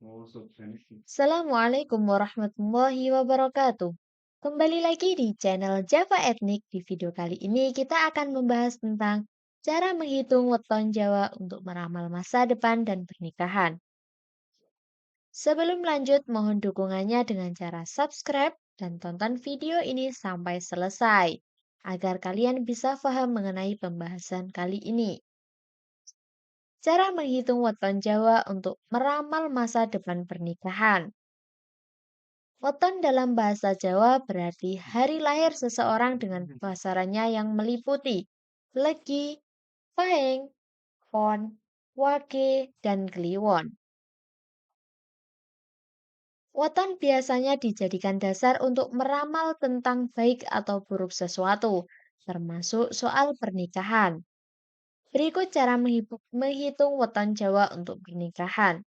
Assalamualaikum warahmatullahi wabarakatuh. Kembali lagi di channel Java Etnik. Di video kali ini kita akan membahas tentang cara menghitung weton Jawa untuk meramal masa depan dan pernikahan. Sebelum lanjut, mohon dukungannya dengan cara subscribe dan tonton video ini sampai selesai agar kalian bisa paham mengenai pembahasan kali ini. Cara menghitung weton Jawa untuk meramal masa depan pernikahan. Weton dalam bahasa Jawa berarti hari lahir seseorang dengan pasarannya yang meliputi Legi, Pahing, Pon, Wage, dan Kliwon. Weton biasanya dijadikan dasar untuk meramal tentang baik atau buruk sesuatu, termasuk soal pernikahan. Berikut cara menghitung weton Jawa untuk pernikahan.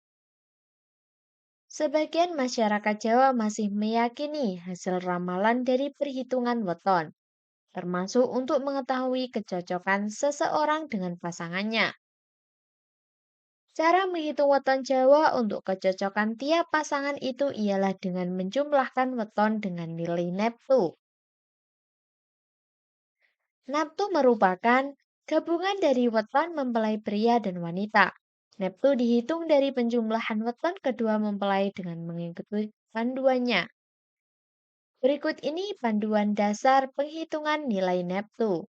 Sebagian masyarakat Jawa masih meyakini hasil ramalan dari perhitungan weton, termasuk untuk mengetahui kecocokan seseorang dengan pasangannya. Cara menghitung weton Jawa untuk kecocokan tiap pasangan itu ialah dengan menjumlahkan weton dengan nilai neptu. Neptu merupakan gabungan dari weton mempelai pria dan wanita. Neptu dihitung dari penjumlahan weton kedua mempelai dengan mengikuti panduannya. Berikut ini panduan dasar penghitungan nilai neptu.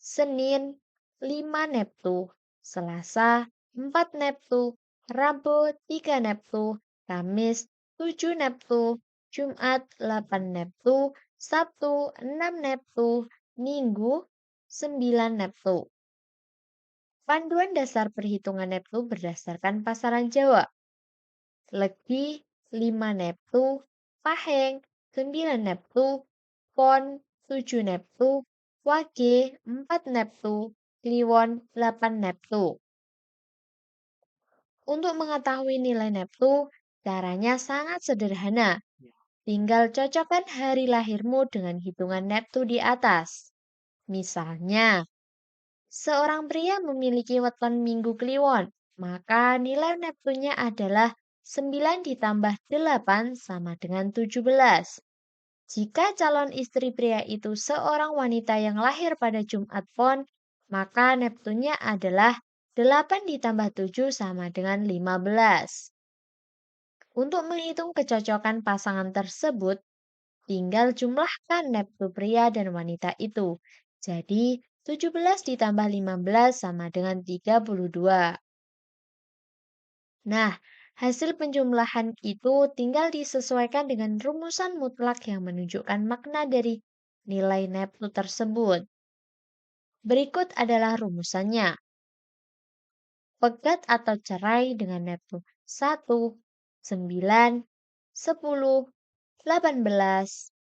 Senin 5 neptu, Selasa 4 neptu, Rabu 3 neptu, Kamis 7 neptu, Jumat 8 neptu, Sabtu 6 neptu, Minggu 9 neptu. Panduan dasar perhitungan neptu berdasarkan pasaran Jawa. Legi 5 neptu, Paheng 9 neptu, Pon 7 neptu, Wage 4 neptu, Kliwon 8 neptu. Untuk mengetahui nilai neptu, caranya sangat sederhana. Tinggal cocokkan hari lahirmu dengan hitungan neptu di atas. Misalnya, seorang pria memiliki weton Minggu Kliwon, maka nilai neptunya adalah 9 ditambah 8 sama dengan 17. Jika calon istri pria itu seorang wanita yang lahir pada Jumat Pon, maka neptunya adalah 8 ditambah 7 sama dengan 15. Untuk menghitung kecocokan pasangan tersebut, tinggal jumlahkan neptu pria dan wanita itu. Jadi, 17 ditambah 15 sama dengan 32. Nah, hasil penjumlahan itu tinggal disesuaikan dengan rumusan mutlak yang menunjukkan makna dari nilai neptu tersebut. Berikut adalah rumusannya. Pegat atau cerai dengan neptu 1, 9, 10, 18,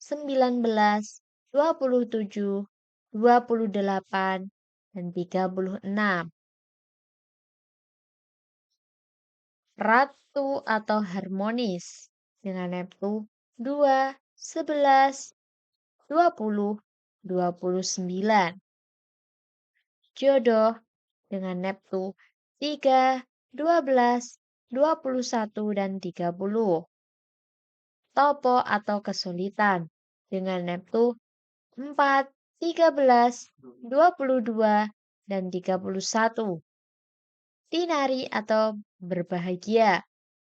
19, 27, 28, dan 36. Ratu atau harmonis dengan neptu 2, 11, 20, 29. Jodoh dengan neptu 3, 12, 21, dan 30. Topo atau kesulitan dengan neptu 4, 13, 22, dan 31. Tinari atau berbahagia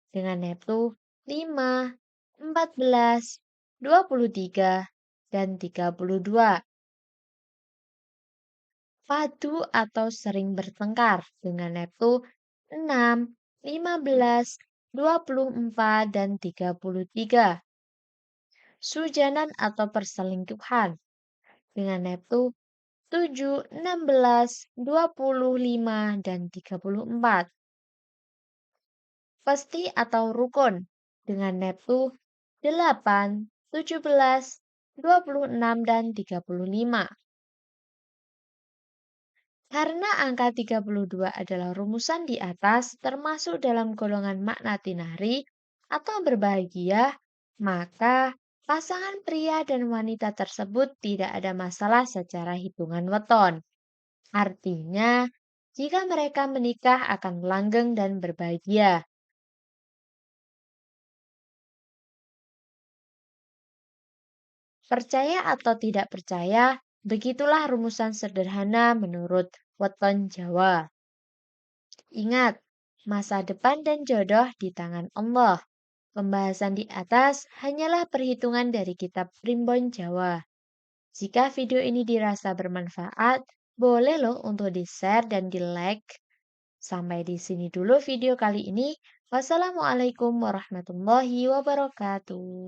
dengan neptu 5, 14, 23, dan 32. Padu atau sering bertengkar dengan neptu 6, 15, 24, dan 33. Sujanan atau perselingkuhan dengan neptu 7, 16, 25, dan 34. Pasti atau rukun dengan neptu 8, 17, 26, dan 35. Karena angka 32 adalah rumusan di atas termasuk dalam golongan makna tinari atau berbahagia, maka pasangan pria dan wanita tersebut tidak ada masalah secara hitungan weton. Artinya, jika mereka menikah akan langgeng dan berbahagia. Percaya atau tidak percaya, begitulah rumusan sederhana menurut weton Jawa. Ingat, masa depan dan jodoh di tangan Allah. Pembahasan di atas hanyalah perhitungan dari kitab Primbon Jawa. Jika video ini dirasa bermanfaat, boleh loh untuk di-share dan di-like. Sampai di sini dulu video kali ini. Wassalamualaikum warahmatullahi wabarakatuh.